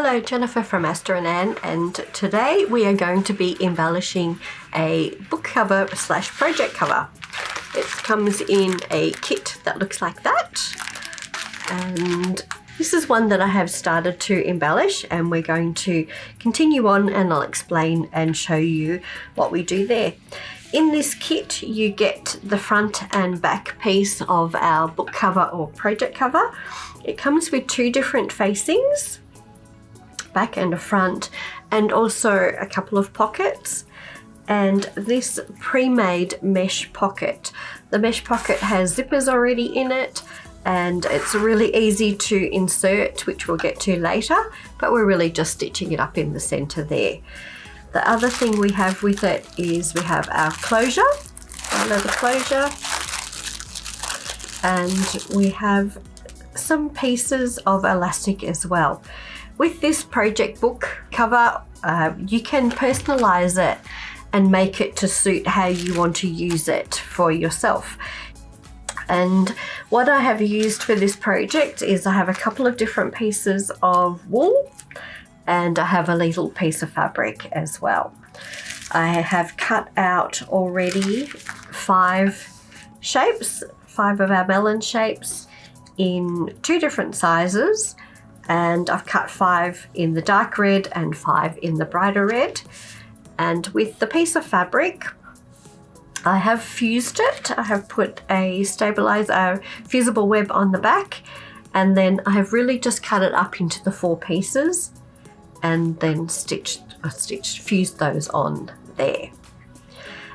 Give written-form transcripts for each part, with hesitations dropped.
Hello, Jennifer from Esther and Anne, and today we are going to be embellishing a book cover slash project cover. It comes in a kit that looks like that, and this is one that I have started to embellish, and we're going to continue on and I'll explain and show you what we do there. In this kit you get the front and back piece of our book cover or project cover. It comes with two different facings, back and a front, and also a couple of pockets, and this pre-made mesh pocket. The mesh pocket has zippers already in it and it's really easy to insert, which we'll get to later, but we're really just stitching it up in the center there. The other thing we have with it is we have our closure, our leather closure, and we have some pieces of elastic as well. With this project book cover, you can personalize it and make it to suit how you want to use it for yourself. And what I have used for this project is I have a couple of different pieces of wool and I have a little piece of fabric as well. I have cut out already 5 shapes, 5 of our melon shapes in 2 different sizes, and I've cut 5 in the dark red and 5 in the brighter red. And with the piece of fabric, I have fused it. I have put a fusible web on the back, and then I have really just cut it up into the 4 pieces and then fused those on there.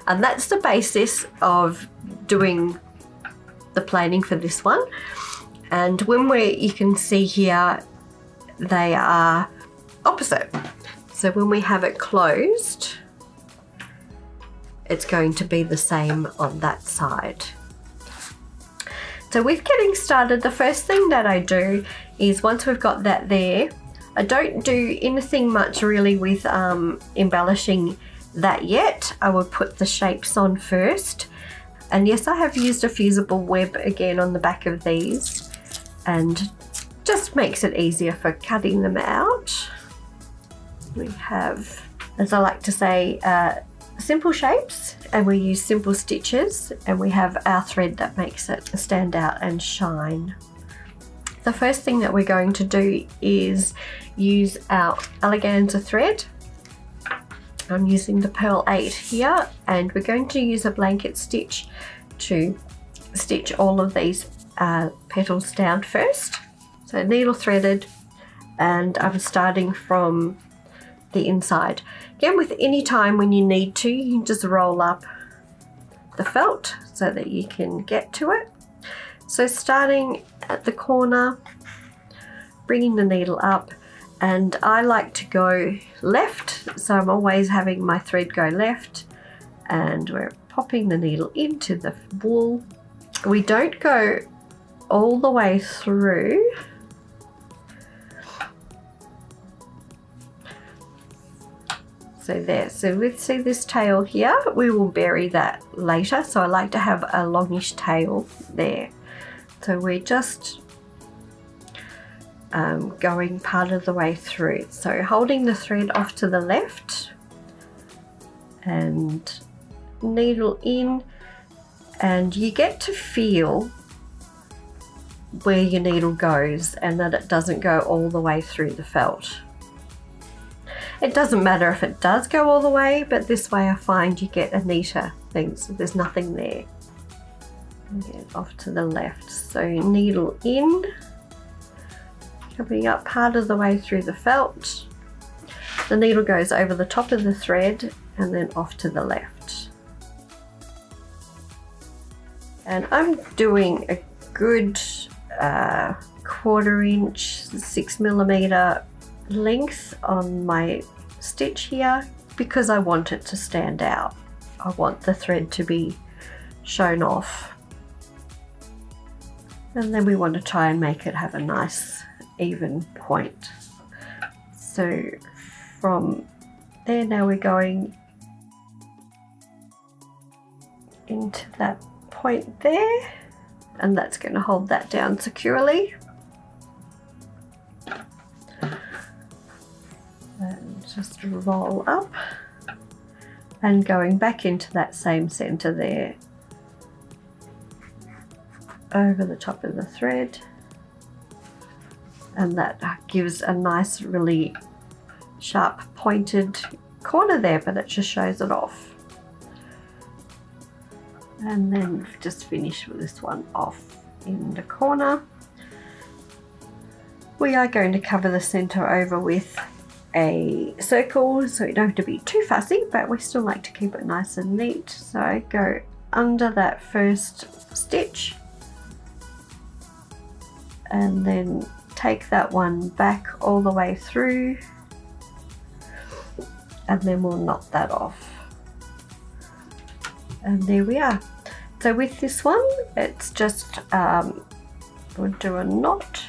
And that's the basis of doing the planning for this one. And you can see here, they are opposite. So when we have it closed, it's going to be the same on that side. So with getting started, the first thing that I do is, once we've got that there, I don't do anything much really with embellishing that yet. I will put the shapes on first. And yes, I have used a fusible web again on the back of these, and just makes it easier for cutting them out. We have, as I like to say, simple shapes, and we use simple stitches, and we have our thread that makes it stand out and shine. The first thing that we're going to do is use our Eleganza thread. I'm using the Pearl 8 here, and we're going to use a blanket stitch to stitch all of these petals down first. So needle threaded, and I'm starting from the inside. Again, with any time when you need to, you can just roll up the felt so that you can get to it. So starting at the corner, bringing the needle up, and I like to go left, so I'm always having my thread go left, and we're popping the needle into the wool. We don't go all the way through. So there, so we see this tail here, we will bury that later, so I like to have a longish tail there. So we're just going part of the way through. So holding the thread off to the left and needle in, and you get to feel where your needle goes and that it doesn't go all the way through the felt. It doesn't matter if it does go all the way, but this way I find you get a neater thing, so there's nothing there. Get off to the left, so needle in, coming up part of the way through the felt. The needle goes over the top of the thread and then off to the left. And I'm doing a good 1/4 inch, 6mm length on my stitch here, because I want it to stand out. I want the thread to be shown off. And then we want to try and make it have a nice even point. So from there, now we're going into that point there, and that's going to hold that down securely. just roll up and going back into that same center there over the top of the thread, and that gives a nice really sharp pointed corner there, but it just shows it off. And then just finish with this one off in the corner. We are going to cover the center over with a circle, so you don't have to be too fussy, but we still like to keep it nice and neat. So go under that first stitch and then take that one back all the way through, and then we'll knot that off. And there we are. So with this one, it's just, we'll do a knot.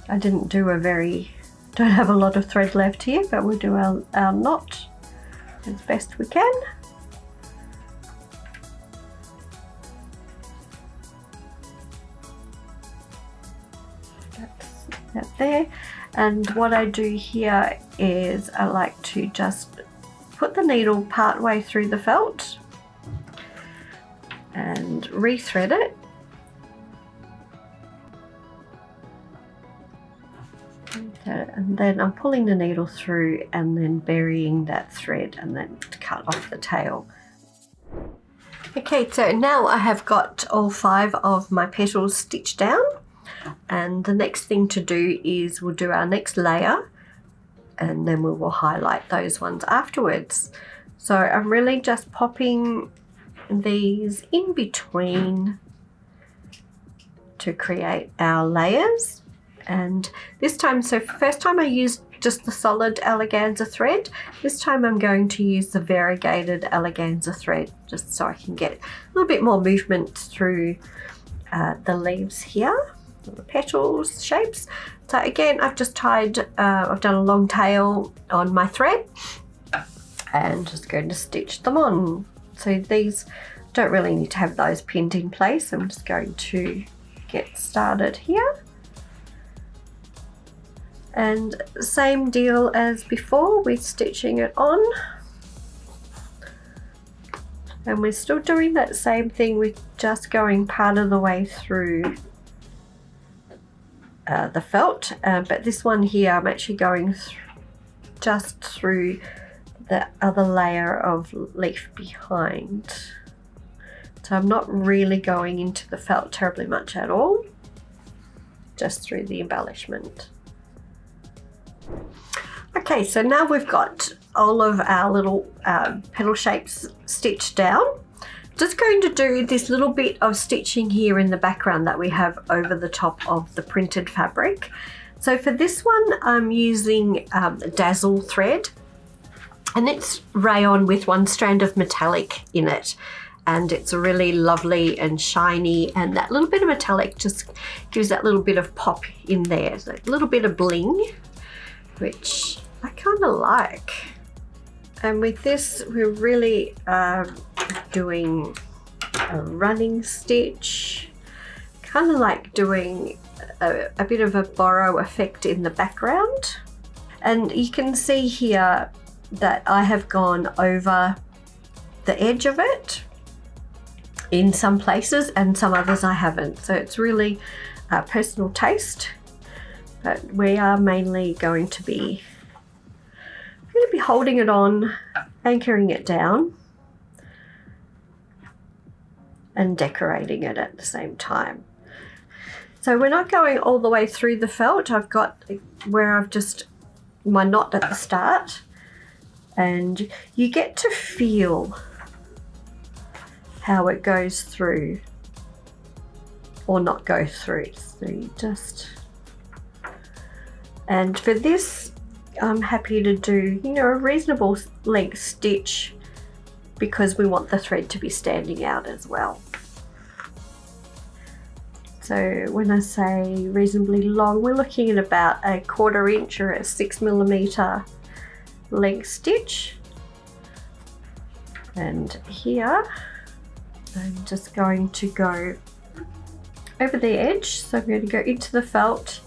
I didn't do don't have a lot of thread left here, but we'll do our knot as best we can. That's that there. And what I do here is I like to just put the needle part way through the felt and rethread it. And then I'm pulling the needle through and then burying that thread and then cut off the tail. Okay, so now I have got all 5 of my petals stitched down, and the next thing to do is we'll do our next layer and then we will highlight those ones afterwards. So I'm really just popping these in between to create our layers. And this time, so first time I used just the solid Eleganza thread. This time I'm going to use the variegated Eleganza thread, just so I can get a little bit more movement through the leaves here, the petals shapes. So again, I've just tied, I've done a long tail on my thread and just going to stitch them on. So these don't really need to have those pinned in place. I'm just going to get started here. And same deal as before, we're stitching it on. And we're still doing that same thing, we're just going part of the way through the felt. But this one here, I'm actually going just through the other layer of leaf behind. So I'm not really going into the felt terribly much at all, just through the embellishment. Okay, so now we've got all of our little petal shapes stitched down. Just going to do this little bit of stitching here in the background that we have over the top of the printed fabric. So for this one, I'm using Dazzle thread, and it's rayon with one strand of metallic in it. And it's really lovely and shiny, and that little bit of metallic just gives that little bit of pop in there. So a little bit of bling, which I kind of like. And with this, we're really doing a running stitch, kind of like doing a bit of a boro effect in the background. And you can see here that I have gone over the edge of it in some places, and some others I haven't. So it's really personal taste. But we are mainly going to be holding it on, anchoring it down, and decorating it at the same time. So we're not going all the way through the felt. I've got where I've just my knot at the start, and you get to feel how it goes through or not go through. So you just, and for this, I'm happy to do, you know, a reasonable length stitch because we want the thread to be standing out as well. So when I say reasonably long, we're looking at about a 1/4 inch or a 6mm length stitch. And here, I'm just going to go over the edge. So I'm going to go into the felt,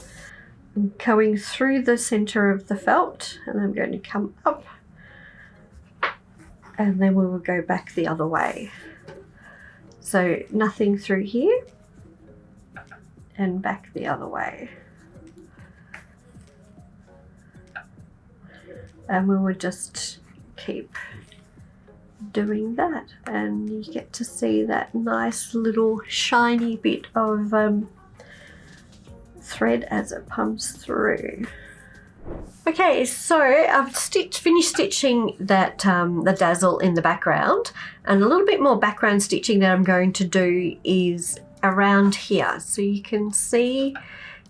going through the center of the felt, and I'm going to come up, and then we will go back the other way. So nothing through here and back the other way. And we will just keep doing that, and you get to see that nice little shiny bit of thread as it pumps through. Okay, so I've finished stitching that the Dazzle in the background, and a little bit more background stitching that I'm going to do is around here. So you can see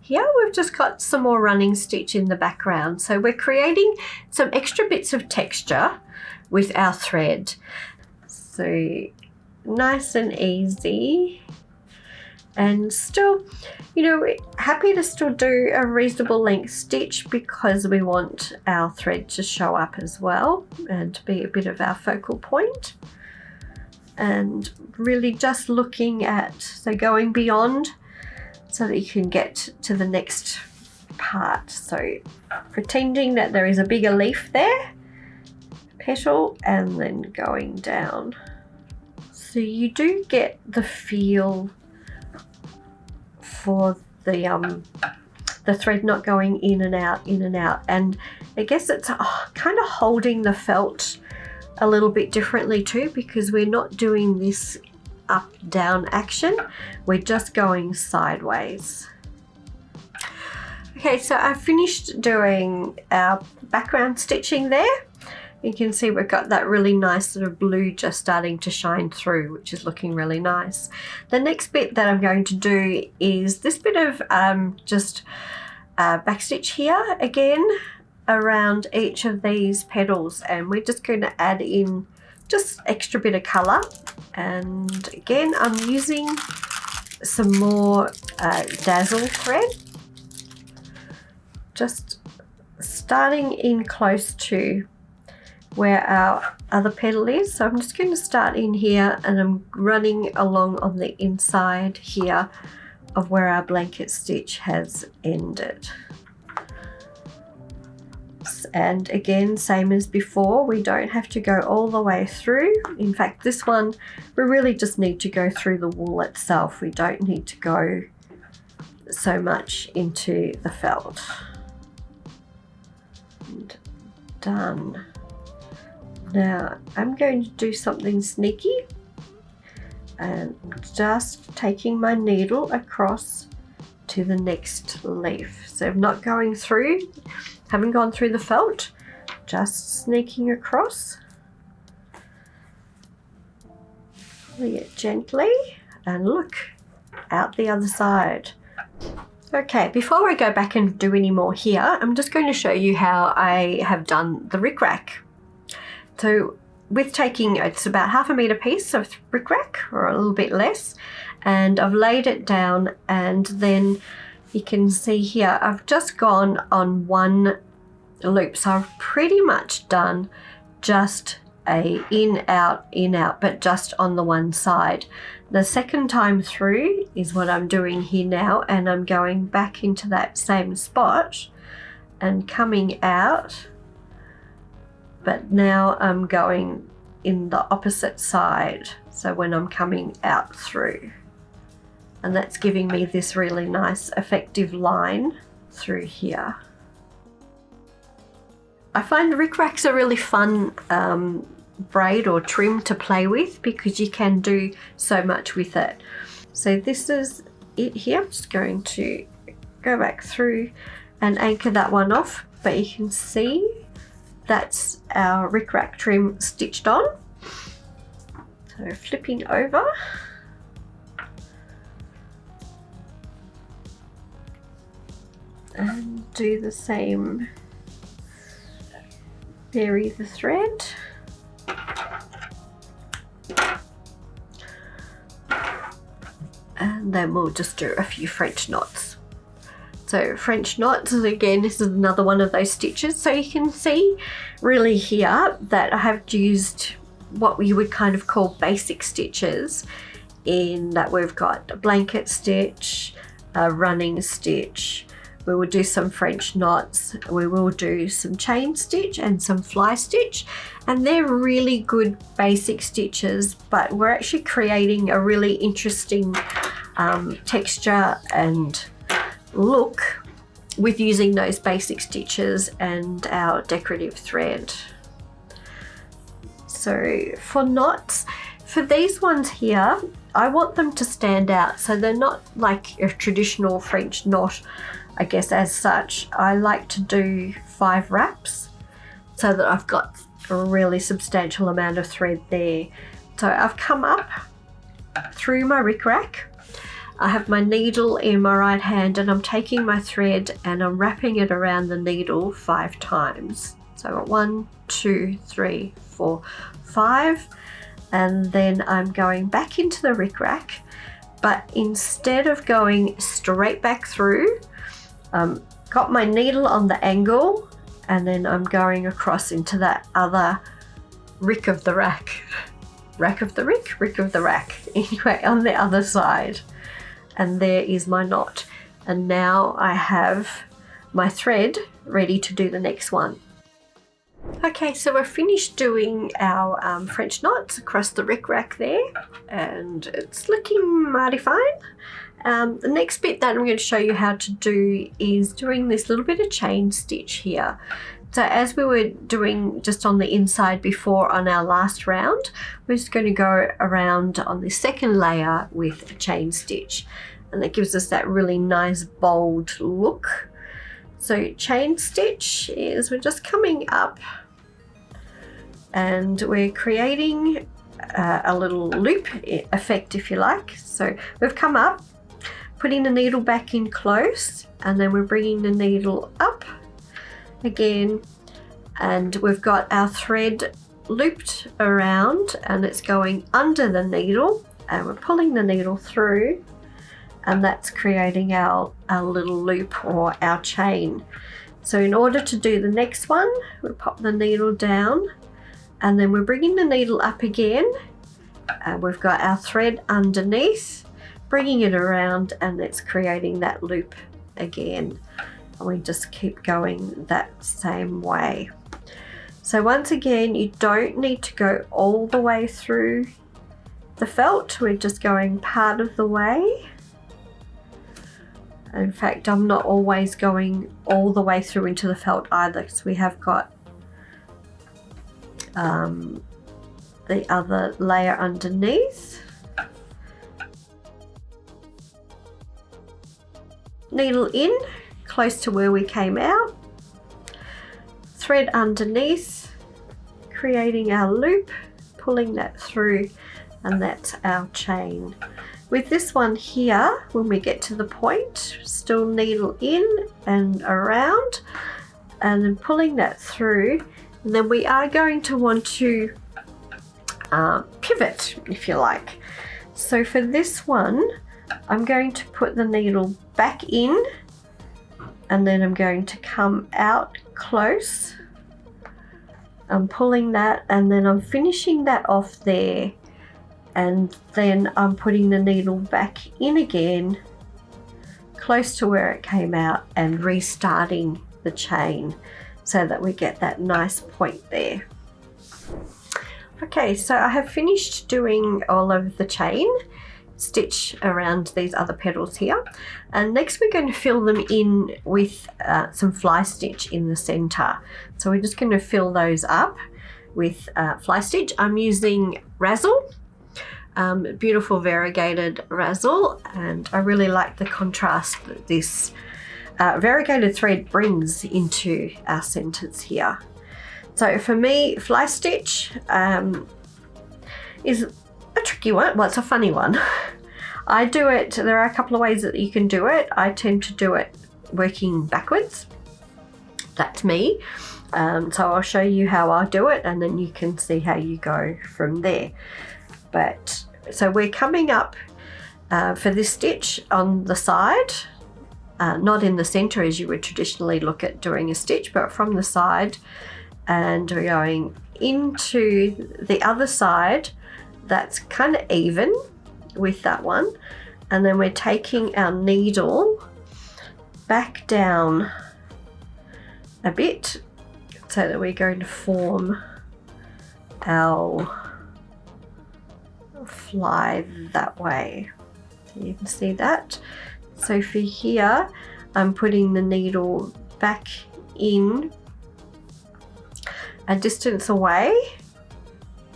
here we've just got some more running stitch in the background. So we're creating some extra bits of texture with our thread. So nice and easy, and still, you know, happy to still do a reasonable length stitch because we want our thread to show up as well and to be a bit of our focal point. And really just looking at, so going beyond so that you can get to the next part. So pretending that there is a bigger leaf there, petal, and then going down. So you do get the feel for the thread not going in and out, and I guess it's kind of holding the felt a little bit differently too, because we're not doing this up down action, we're just going sideways. Okay, so I've finished doing our background stitching there. You can see we've got that really nice sort of blue just starting to shine through, which is looking really nice. The next bit that I'm going to do is this bit of just backstitch here again around each of these petals, and we're just going to add in just extra bit of colour. And again, I'm using some more Dazzle thread, just starting in close to where our other petal is. So I'm just going to start in here, and I'm running along on the inside here of where our blanket stitch has ended. And again, same as before, we don't have to go all the way through. In fact, this one, we really just need to go through the wool itself. We don't need to go so much into the felt. And done. Now I'm going to do something sneaky and just taking my needle across to the next leaf. So I'm not going through, haven't gone through the felt, just sneaking across. Pull it gently and look out the other side. Okay, before I go back and do any more here, I'm just going to show you how I have done the rickrack. So with taking, it's about 1/2 meter piece of rickrack or a little bit less, and I've laid it down, and then you can see here I've just gone on one loop. So I've pretty much done just a in out, but just on the one side. The second time through is what I'm doing here now, and I'm going back into that same spot and coming out. But now I'm going in the opposite side, so when I'm coming out through, and that's giving me this really nice effective line through here. I find rickracks a really fun braid or trim to play with because you can do so much with it. So this is it here. I'm just going to go back through and anchor that one off, but you can see that's our rickrack trim stitched on. So flipping over. And do the same. Bury the thread. And then we'll just do a few French knots. So French knots, again, this is another one of those stitches. So you can see really here that I have used what we would kind of call basic stitches, in that we've got a blanket stitch, a running stitch, We will do some French knots, we will do some chain stitch and some fly stitch, and they're really good basic stitches, but we're actually creating a really interesting texture and look with using those basic stitches and our decorative thread. So for knots, for these ones here, I want them to stand out, so they're not like a traditional French knot, I guess, as such. I like to do 5 wraps so that I've got a really substantial amount of thread there. So I've come up through my rickrack. I have my needle in my right hand and I'm taking my thread and I'm wrapping it around the needle 5 times. So I've got 1, 2, 3, 4, 5. And then I'm going back into the rickrack, but instead of going straight back through, got my needle on the angle, and then I'm going across into that other rick of the rack. Rack of the rick? Rick of the rack. Anyway, on the other side. And there is my knot. And now I have my thread ready to do the next one. Okay, so we're finished doing our French knots across the rickrack there, and it's looking mighty fine. The next bit that I'm going to show you how to do is doing this little bit of chain stitch here. So as we were doing just on the inside before on our last round, we're just going to go around on the second layer with a chain stitch, and that gives us that really nice bold look. So chain stitch is, we're just coming up and we're creating a little loop effect, if you like. So we've come up, putting the needle back in close, and then we're bringing the needle up again, and we've got our thread looped around and it's going under the needle, and we're pulling the needle through, and that's creating our little loop or our chain. So in order to do the next one, we pop the needle down and then we're bringing the needle up again, and we've got our thread underneath, bringing it around, and it's creating that loop again, and we just keep going that same way. So once again, you don't need to go all the way through the felt, we're just going part of the way. In fact, I'm not always going all the way through into the felt either, because we have got the other layer underneath. Needle in, close to where we came out. Thread underneath, creating our loop, pulling that through, and that's our chain. With this one here, when we get to the point, still needle in and around, and then pulling that through, and then we are going to want to pivot, if you like. So for this one, I'm going to put the needle back in, and then I'm going to come out close. I'm pulling that, and then I'm finishing that off there, and then I'm putting the needle back in again, close to where it came out, and restarting the chain so that we get that nice point there. Okay, so I have finished doing all of the chain stitch around these other petals here, and next we're going to fill them in with some fly stitch in the center. So we're just going to fill those up with fly stitch. I'm using Razzle, beautiful variegated Razzle, and I really like the contrast that this variegated thread brings into our centers here. So for me, fly stitch is a tricky one. Well, it's a funny one. I do it, there are a couple of ways that you can do it. I tend to do it working backwards. That's me. So I'll show you how I do it, and then you can see how you go from there. But so we're coming up for this stitch on the side, not in the center as you would traditionally look at doing a stitch, but from the side, and we're going into the other side that's kind of even with that one, and then we're taking our needle back down a bit so that we're going to form our fly that way. So you can see that. So for here, I'm putting the needle back in a distance away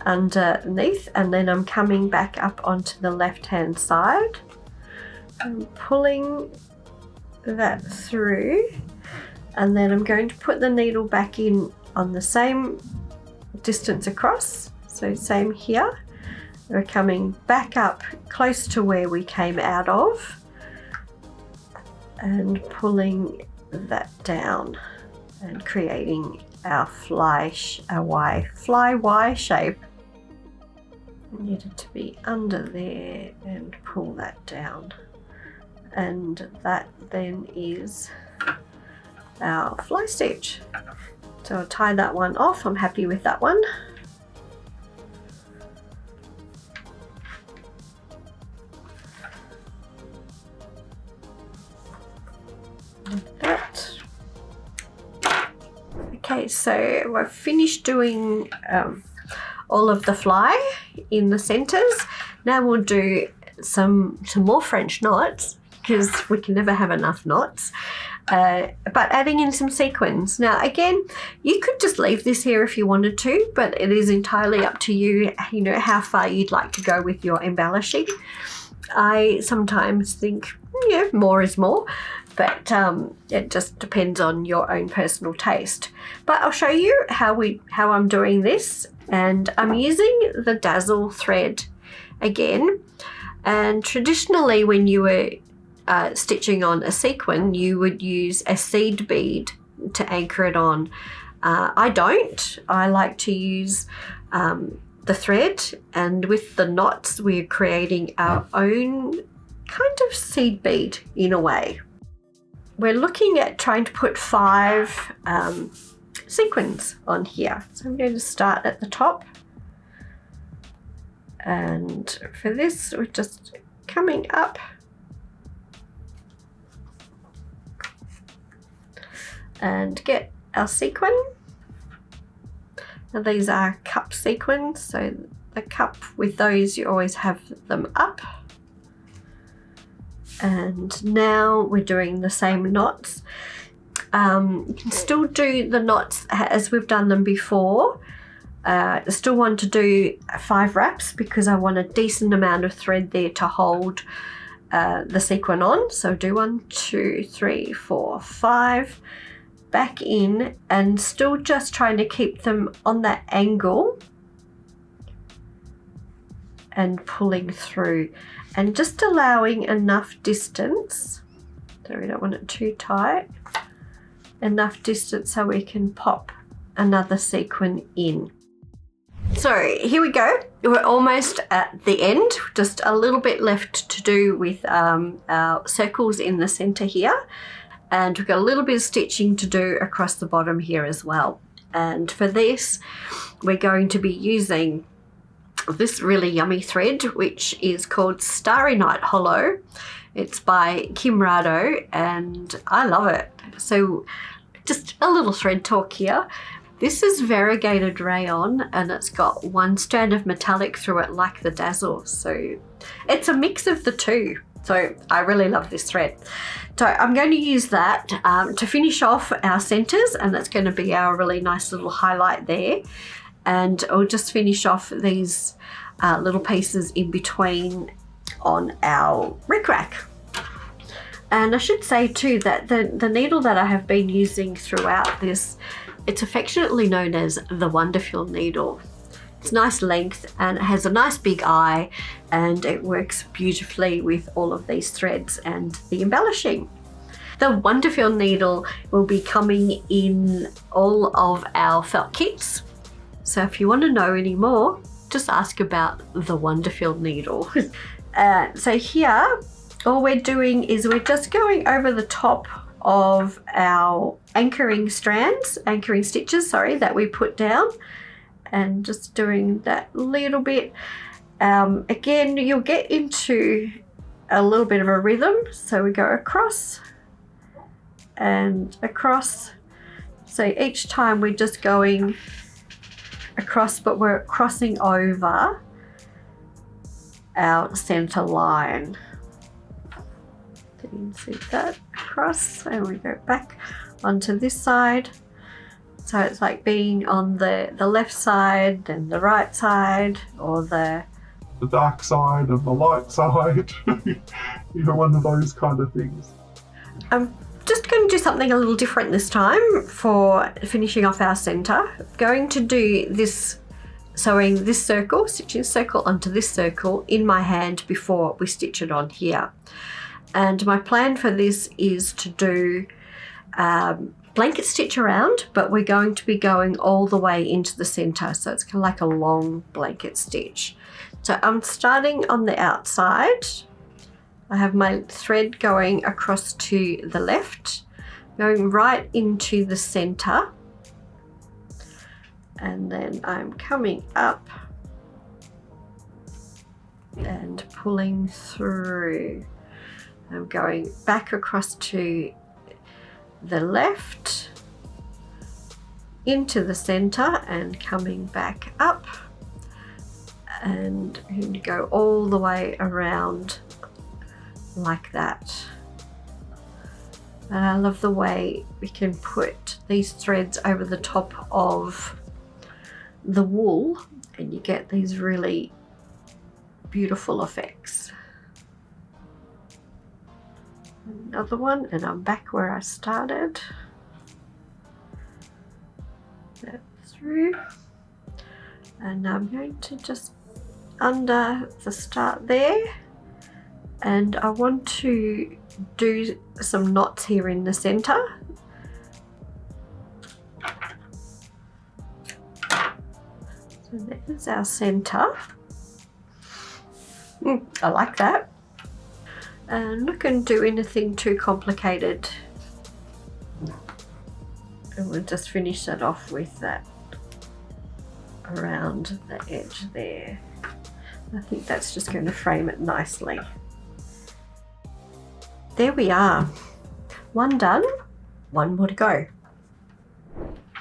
underneath, and then I'm coming back up onto the left hand side. I'm pulling that through, and then I'm going to put the needle back in on the same distance across. So same here. We're coming back up close to where we came out of and pulling that down and creating our fly Y shape. I need it to be under there and pull that down, and that then is our fly stitch. So I'll tie that one off. I'm happy with that one. Like that. Okay, so we've finished doing all of the fly in the centers. Now we'll do some more French knots, because we can never have enough knots. But adding in some sequins. Now again, you could just leave this here if you wanted to, but it is entirely up to you, you know, how far you'd like to go with your embellishing. I sometimes think, yeah, more is more, but it just depends on your own personal taste. But I'll show you how I'm doing this, and I'm using the Dazzle thread again. And traditionally, when you were stitching on a sequin, you would use a seed bead to anchor it on. I don't. I like to use the thread, and with the knots we're creating our own kind of seed bead in a way. We're looking at trying to put 5 sequins on here. So I'm going to start at the top, and for this we're just coming up and get our sequin. Now these are cup sequins, so the cup with those, you always have them up. And now we're doing the same knots. You can still do the knots as we've done them before. I still want to do 5 wraps because I want a decent amount of thread there to hold the sequin on. So do 1, 2, 3, 4, 5. Back in, and still just trying to keep them on that angle and pulling through, and just allowing enough distance, so we don't want it too tight, enough distance so we can pop another sequin in. So here we go, we're almost at the end, just a little bit left to do with our circles in the center here. And we've got a little bit of stitching to do across the bottom here as well. And for this, we're going to be using this really yummy thread, which is called Starry Night Hollow. It's by Kim Rado, and I love it. So just a little thread talk here. This is variegated rayon, and it's got 1 strand of metallic through it like the Dazzle. So it's a mix of the two. So I really love this thread. So I'm going to use that to finish off our centers, and that's going to be our really nice little highlight there. And I'll just finish off these little pieces in between on our rickrack. And I should say too that the needle that I have been using throughout this, it's affectionately known as the WonderFil needle. It's nice length and it has a nice big eye, and it works beautifully with all of these threads and the embellishing. The WonderFil needle will be coming in all of our felt kits. So if you want to know any more, just ask about the WonderFil needle. So here, all we're doing is we're just going over the top of our anchoring stitches, that we put down, and just doing that little bit. Again, you'll get into a little bit of a rhythm. So we go across and across. So each time we're just going across, but we're crossing over our center line. Can you see that across? And we go back onto this side. So it's like being on the left side and the right side, or the dark side and the light side. You know, one of those kind of things. I'm just going to do something a little different this time for finishing off our center. Going to do this, sewing this circle, stitching a circle onto this circle in my hand before we stitch it on here. And my plan for this is to do blanket stitch around, but we're going to be going all the way into the center, so it's kind of like a long blanket stitch. So I'm starting on the outside. I have my thread going across to the left, going right into the center, and then I'm coming up and pulling through. I'm going back across to the left into the center and coming back up, and I'm going to go all the way around like that. And I love the way we can put these threads over the top of the wool and you get these really beautiful effects. Another one, and I'm back where I started. That through, and I'm going to just under the start there, and I want to do some knots here in the center. So there's our center. I like that. And I'm not going to do anything too complicated. And we'll just finish that off with that around the edge there. I think that's just going to frame it nicely. There we are. One done, one more to go.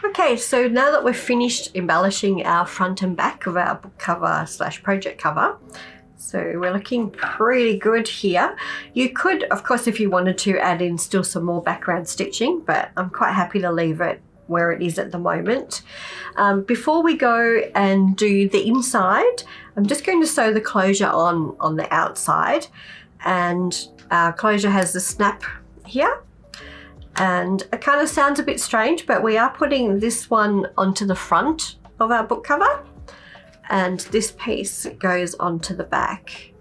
Okay, so now that we've finished embellishing our front and back of our book cover / project cover, so we're looking pretty good here. You could, of course, if you wanted to, add in still some more background stitching, but I'm quite happy to leave it where it is at the moment. Before we go and do the inside, I'm just going to sew the closure on the outside, and our closure has the snap here, and it kind of sounds a bit strange, but we are putting this one onto the front of our book cover, and this piece goes onto the back.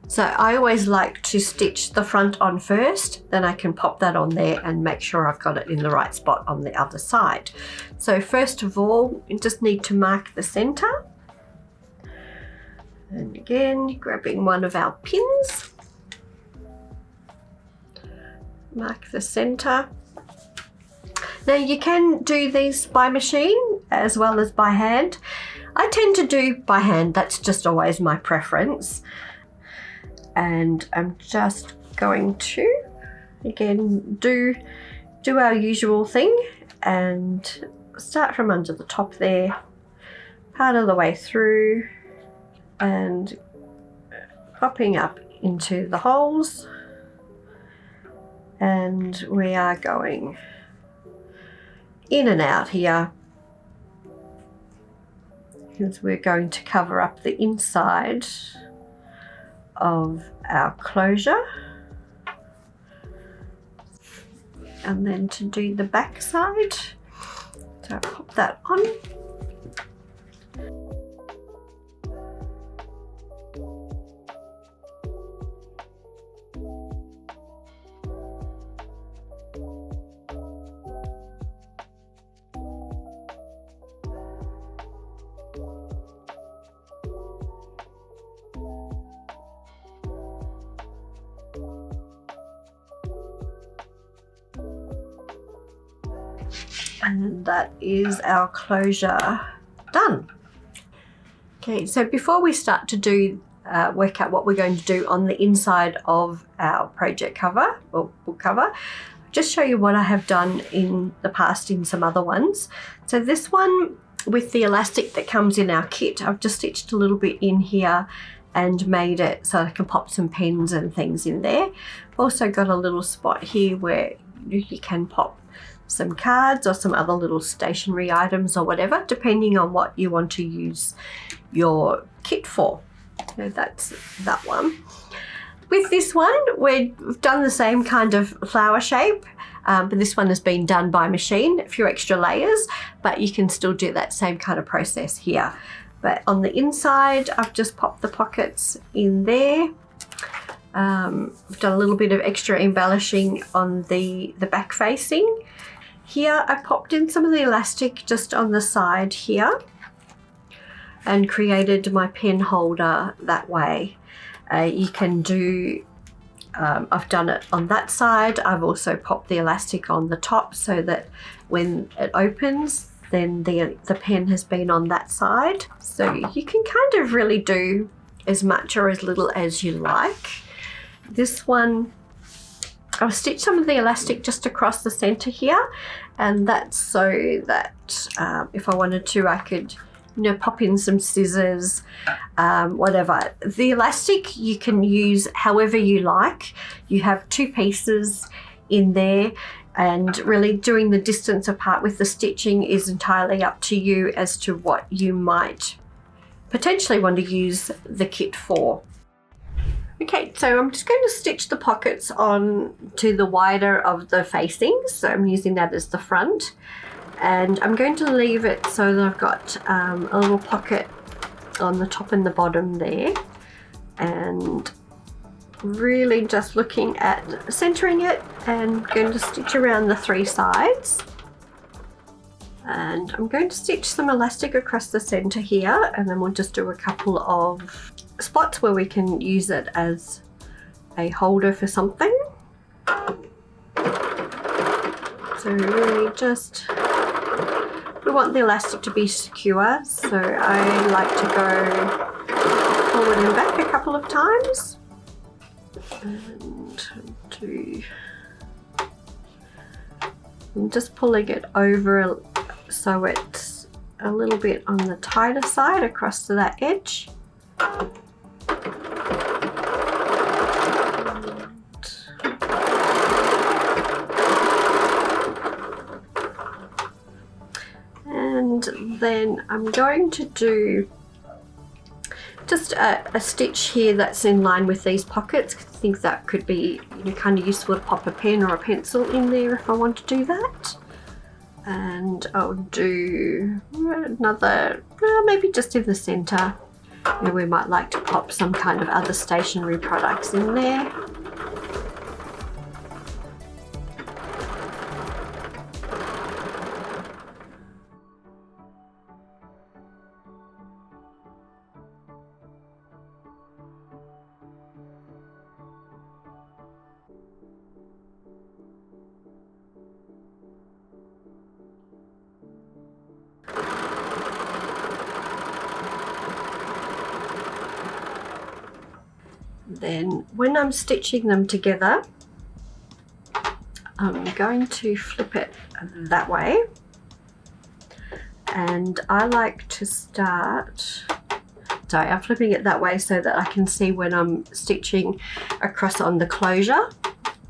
So I always like to stitch the front on first, then I can pop that on there and make sure I've got it in the right spot on the other side. So first of all, you just need to mark the center. And again, grabbing one of our pins, mark the center. Now you can do these by machine as well as by hand. I tend to do by hand, that's just always my preference. And I'm just going to, again, do our usual thing and start from under the top there, part of the way through, and popping up into the holes. And we are going in and out here, because we're going to cover up the inside of our closure, and then to do the back side, so pop that on. And that is our closure done. Okay, so before we start to do work out what we're going to do on the inside of our project cover or book cover, just show you what I have done in the past in some other ones. So this one with the elastic that comes in our kit, I've just stitched a little bit in here and made it so I can pop some pens and things in there. Also got a little spot here where you can pop some cards or some other little stationery items or whatever, depending on what you want to use your kit for. So that's that one. With this one, we've done the same kind of flower shape, but this one has been done by machine, a few extra layers, but you can still do that same kind of process here. But on the inside, I've just popped the pockets in there. I've done a little bit of extra embellishing on the back facing. Here, I popped in some of the elastic just on the side here and created my pen holder that way. You can do, I've done it on that side. I've also popped the elastic on the top so that when it opens, then the pen has been on that side. So you can kind of really do as much or as little as you like. This one, I've stitched some of the elastic just across the center here, and that's so that if I wanted to, I could, you know, pop in some scissors, whatever. The elastic you can use however you like. You have 2 pieces in there, and really doing the distance apart with the stitching is entirely up to you as to what you might potentially want to use the kit for. Okay, so I'm just going to stitch the pockets on to the wider of the facings. So I'm using that as the front. And I'm going to leave it so that I've got a little pocket on the top and the bottom there. And really just looking at centering it and going to stitch around the 3 sides. And I'm going to stitch some elastic across the center here, and then we'll just do a couple of spots where we can use it as a holder for something. So really just, we want the elastic to be secure, so I like to go forward and back a couple of times. And I'm just pulling it over so it's a little bit on the tighter side across to that edge. And then I'm going to do just a stitch here that's in line with these pockets. I think that could be, you know, kind of useful to pop a pen or a pencil in there if I want to do that. And I'll do another, maybe just in the center. You know, we might like to pop some kind of other stationery products in there. Then when I'm stitching them together, I'm going to flip it that way, and I like to start, sorry, I'm flipping it that way so that I can see when I'm stitching across on the closure.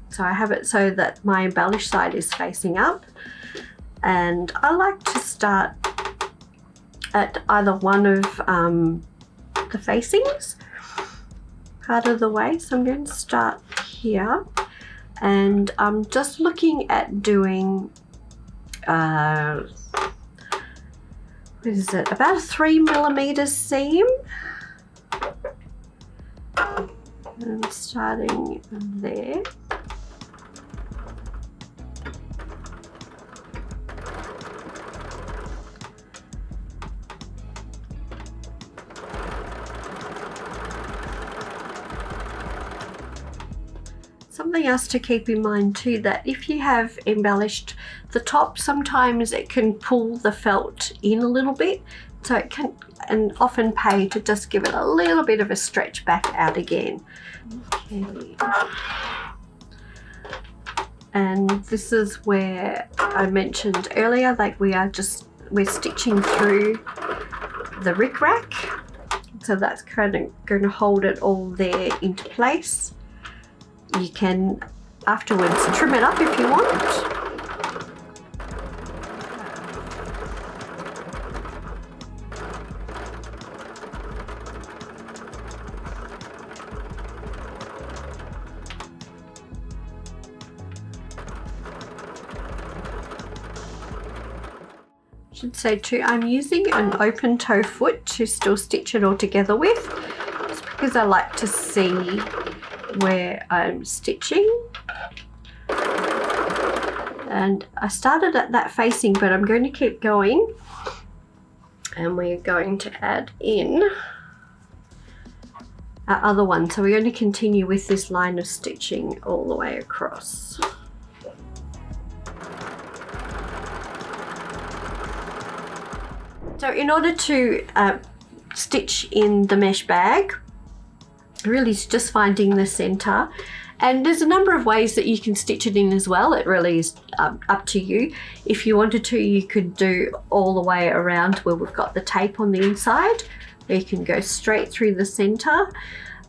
So I have it so that my embellished side is facing up, and I like to start at either one of the facings part of the way. So I'm going to start here, and I'm just looking at doing what is it, about a 3mm seam, and starting there. Something else to keep in mind too, that if you have embellished the top, sometimes it can pull the felt in a little bit, so it can and often pay to just give it a little bit of a stretch back out again. Okay. And this is where I mentioned earlier, like we're stitching through the rickrack. So that's kind of going to hold it all there into place. You can afterwards trim it up if you want. Should say too, I'm using an open toe foot to still stitch it all together with, just because I like to see where I'm stitching. And I started at that facing, but I'm going to keep going, and we're going to add in our other one. So we're going to continue with this line of stitching all the way across. So in order to stitch in the mesh bag, really it's just finding the center. And there's a number of ways that you can stitch it in as well. It really is up to you. If you wanted to, you could do all the way around where we've got the tape on the inside, or you can go straight through the center.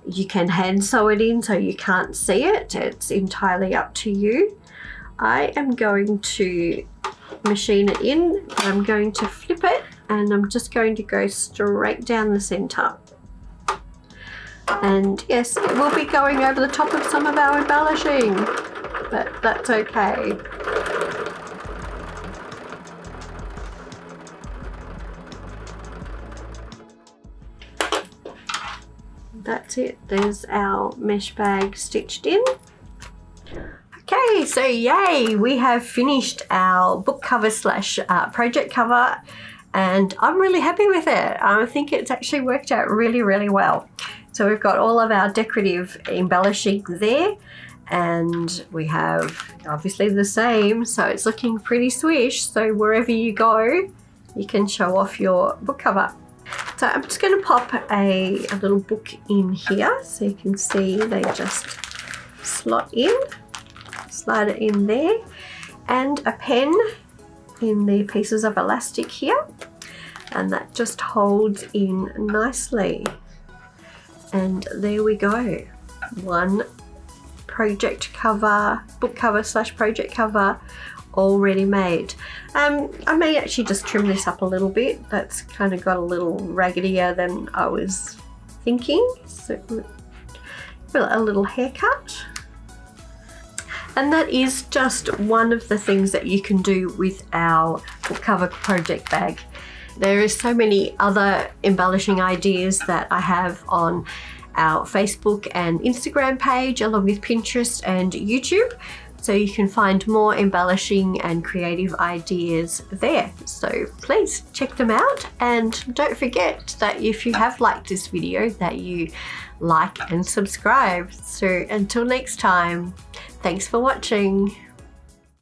You can hand sew it in so you can't see it. It's entirely up to you. I am going to machine it in. I'm going to flip it, and I'm just going to go straight down the center. And yes, it will be going over the top of some of our embellishing, but that's okay. That's it, there's our mesh bag stitched in. Okay, so yay, we have finished our book cover slash project cover, and I'm really happy with it. I think it's actually worked out really, really well. So we've got all of our decorative embellishing there, and we have obviously the same, so it's looking pretty swish. So wherever you go, you can show off your book cover. So I'm just going to pop a little book in here so you can see they just slot in. Slide it in there, and a pen in the pieces of elastic here, and that just holds in nicely. And there we go, one project cover, book cover slash project cover already made. I may actually just trim this up a little bit. That's kind of got a little raggedier than I was thinking, so a little haircut. And that is just one of the things that you can do with our book cover project bag. There is so many other embellishing ideas that I have on our Facebook and Instagram page, along with Pinterest and YouTube. So you can find more embellishing and creative ideas there. So please check them out, and don't forget that if you have liked this video, that you like and subscribe. So until next time, thanks for watching.